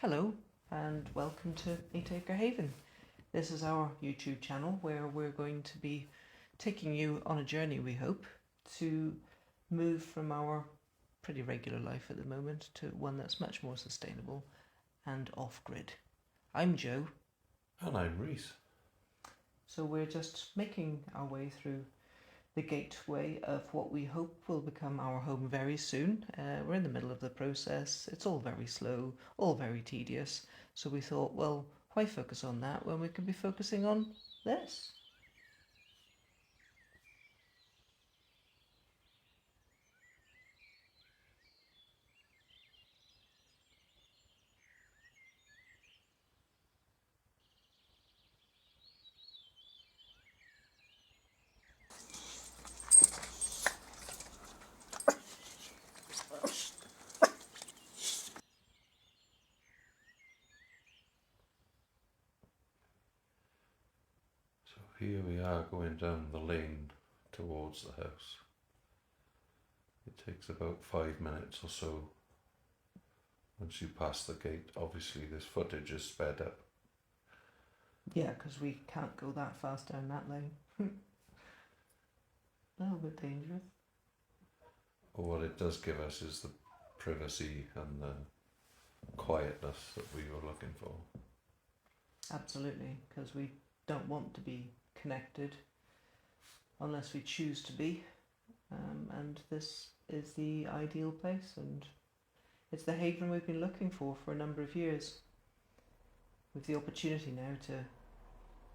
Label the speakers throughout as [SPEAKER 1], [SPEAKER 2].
[SPEAKER 1] Hello and welcome to 8 Acre Haven. This is our YouTube channel where we're going to be taking you on a journey, we hope, to move from our pretty regular life at the moment to one that's much more sustainable and off-grid. I'm Joe.
[SPEAKER 2] And I'm Reese.
[SPEAKER 1] So we're just making our way through the gateway of what we hope will become our home very soon. We're in the middle of the process. It's all very slow, all very tedious. So we thought, well, why focus on that when we could be focusing on this?
[SPEAKER 2] So here we are going down the lane towards the house. It takes about 5 minutes or so. Once you pass the gate, obviously this footage is sped up.
[SPEAKER 1] Yeah, because we can't go that fast down that lane. A little bit dangerous.
[SPEAKER 2] But what it does give us is the privacy and the quietness that we were looking for.
[SPEAKER 1] Absolutely, because we don't want to be connected unless we choose to be. And this is the ideal place, and it's the haven we've been looking for a number of years. With the opportunity now to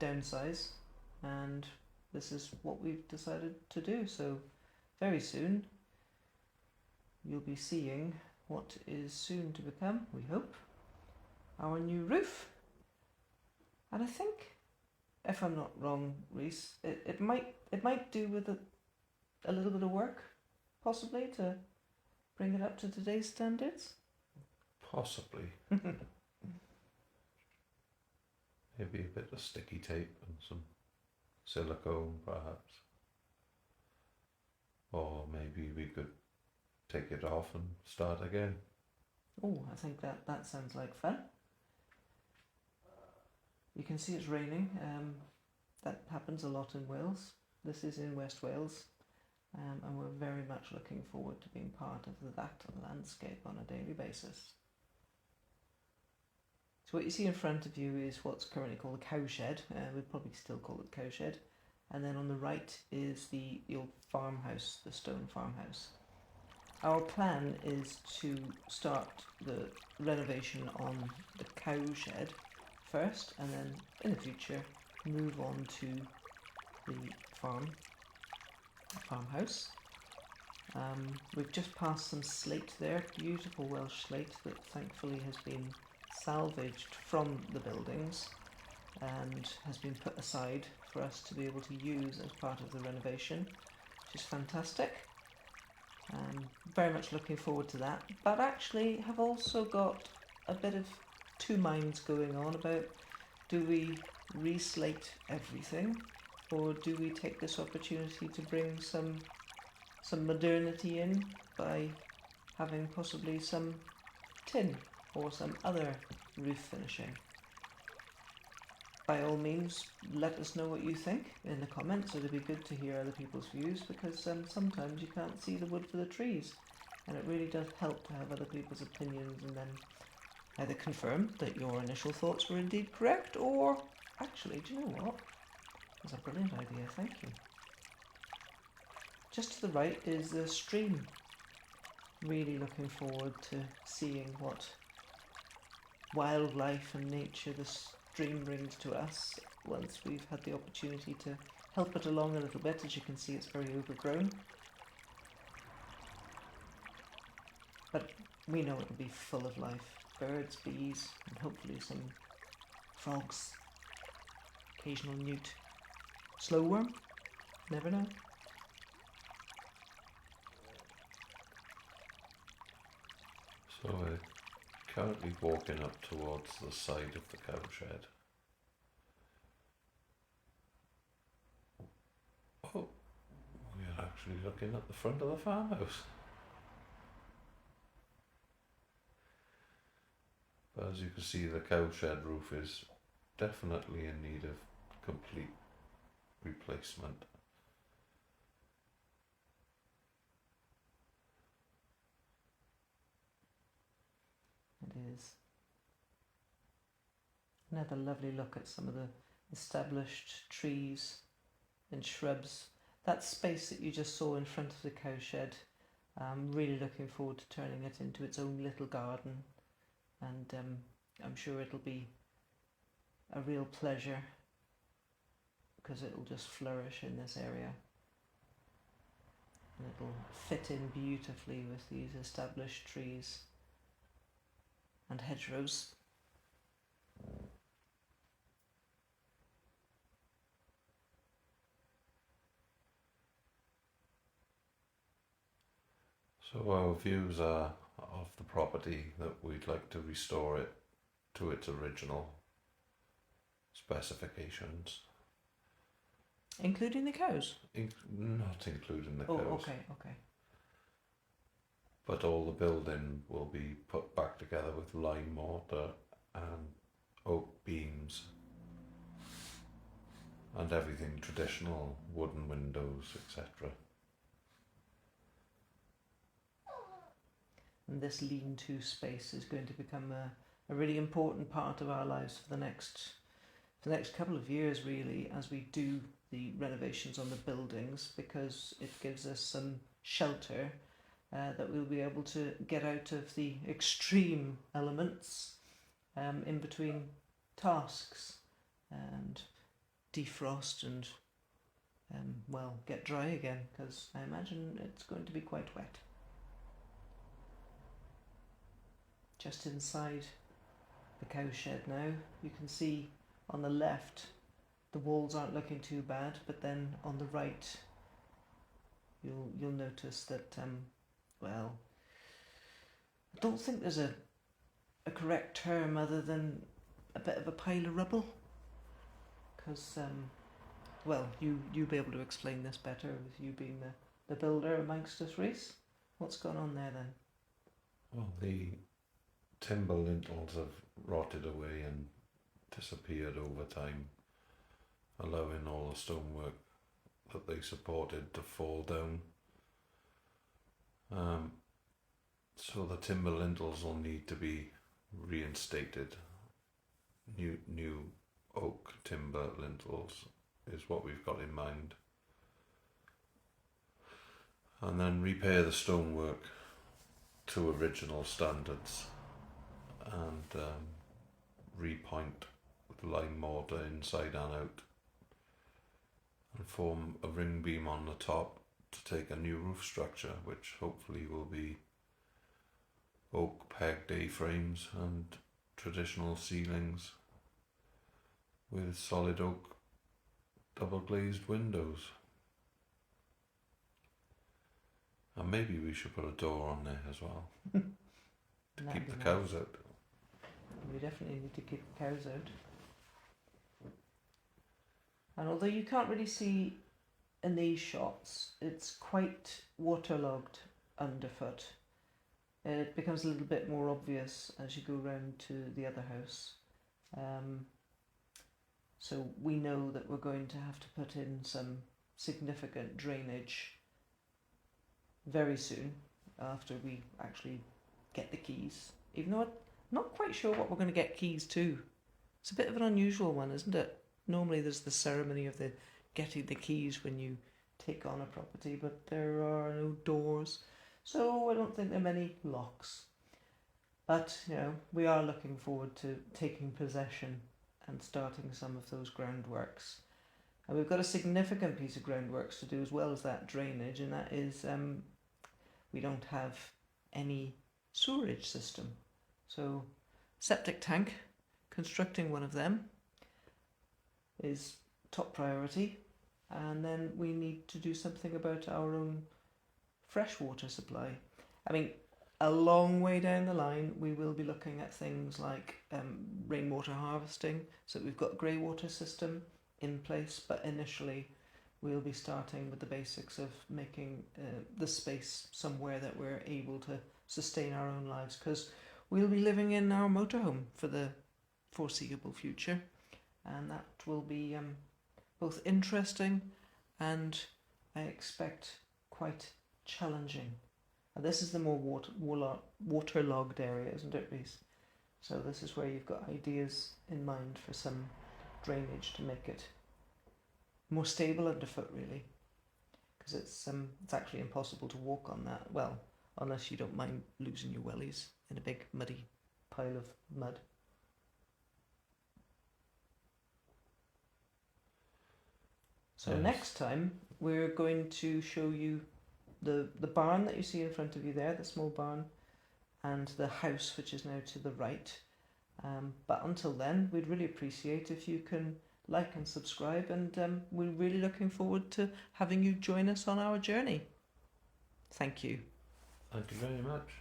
[SPEAKER 1] downsize, and this is what we've decided to do. So very soon you'll be seeing what is soon to become, we hope, our new roof. And I think, if I'm not wrong, Reese, it might do with a little bit of work, possibly, to bring it up to today's standards.
[SPEAKER 2] Possibly. Maybe a bit of sticky tape and some silicone, perhaps. Or maybe we could take it off and start again.
[SPEAKER 1] Oh, I think that sounds like fun. You can see it's raining. That happens a lot in Wales. This is in West Wales. And we're very much looking forward to being part of that landscape on a daily basis. So what you see in front of you is what's currently called a cowshed. We'd probably still call it cowshed. And then on the right is the old farmhouse, the stone farmhouse. Our plan is to start the renovation on the cowshed first, and then in the future move on to the farmhouse. We've just passed some slate there, beautiful Welsh slate that thankfully has been salvaged from the buildings and has been put aside for us to be able to use as part of the renovation, which is fantastic. Very much looking forward to that, but actually have also got a bit of two minds going on about, do we re-slate everything, or do we take this opportunity to bring some modernity in by having possibly some tin or some other roof finishing? By all means, let us know what you think in the comments. It'd be good to hear other people's views, because sometimes you can't see the wood for the trees, and it really does help to have other people's opinions and then either confirm that your initial thoughts were indeed correct, or actually, do you know what? That's a brilliant idea, thank you. Just to the right is the stream. Really looking forward to seeing what wildlife and nature the stream brings to us once we've had the opportunity to help it along a little bit. As you can see, it's very overgrown. But we know it'll be full of life. Birds, bees, and hopefully some frogs. Occasional newt. Slow worm? Never know.
[SPEAKER 2] So we're currently walking up towards the side of the cowshed. Oh, we're actually looking at the front of the farmhouse. But as you can see, the cowshed roof is definitely in need of complete replacement.
[SPEAKER 1] It is. Another lovely look at some of the established trees and shrubs. That space that you just saw in front of the cowshed, I'm really looking forward to turning it into its own little garden, and I'm sure it'll be a real pleasure because it'll just flourish in this area. And it'll fit in beautifully with these established trees and hedgerows.
[SPEAKER 2] So our views are of the property that we'd like to restore it to its original specifications.
[SPEAKER 1] Including the cows?
[SPEAKER 2] Not including the
[SPEAKER 1] Oh,
[SPEAKER 2] cows.
[SPEAKER 1] okay.
[SPEAKER 2] But all the building will be put back together with lime mortar and oak beams and everything traditional, wooden windows, etc.
[SPEAKER 1] And this lean-to space is going to become a really important part of our lives for the next couple of years, really, as we do the renovations on the buildings, because it gives us some shelter that we'll be able to get out of the extreme elements in between tasks and defrost and get dry again, because I imagine it's going to be quite wet. Just inside the cowshed now, you can see on the left the walls aren't looking too bad, but then on the right you'll notice that I don't think there's a correct term other than a bit of a pile of rubble, because you'll be able to explain this better with you being the builder amongst us, Reese. What's gone on there then?
[SPEAKER 2] Well, the timber lintels have rotted away and disappeared over time, allowing all the stonework that they supported to fall down. So the timber lintels will need to be reinstated. New oak timber lintels is what we've got in mind. And then repair the stonework to original standards and repoint with lime mortar inside and out and form a ring beam on the top to take a new roof structure, which hopefully will be oak pegged A-frames and traditional ceilings with solid oak double glazed windows. And maybe we should put a door on there as well to keep the cows out.
[SPEAKER 1] We definitely need to keep the cows out. And although you can't really see in these shots, it's quite waterlogged underfoot. It becomes a little bit more obvious as you go round to the other house. So we know that we're going to have to put in some significant drainage very soon after we actually get the keys. Even though I'm not quite sure what we're going to get keys to. It's a bit of an unusual one, isn't it? Normally there's the ceremony of the getting the keys when you take on a property, but there are no doors, so I don't think there are many locks. But, we are looking forward to taking possession and starting some of those groundworks. And we've got a significant piece of groundworks to do as well as that drainage, and that is we don't have any sewerage system. So septic tank, constructing one of them is top priority, and then we need to do something about our own freshwater supply. I mean, a long way down the line we will be looking at things like rainwater harvesting, so that we've got a grey water system in place, but initially we'll be starting with the basics of making the space somewhere that we're able to sustain our own lives, because we'll be living in our motorhome for the foreseeable future, and that will be both interesting and, I expect, quite challenging. And this is the more waterlogged area, isn't it, Reese? So this is where you've got ideas in mind for some drainage to make it more stable underfoot, really, because it's actually impossible to walk on that. Well, unless you don't mind losing your wellies in a big muddy pile of mud. So
[SPEAKER 2] Yes.
[SPEAKER 1] next time we're going to show you the barn that you see in front of you there, the small barn, and the house which is now to the right. But until then, we'd really appreciate if you can like and subscribe, and we're really looking forward to having you join us on our journey. Thank you.
[SPEAKER 2] Thank you very much.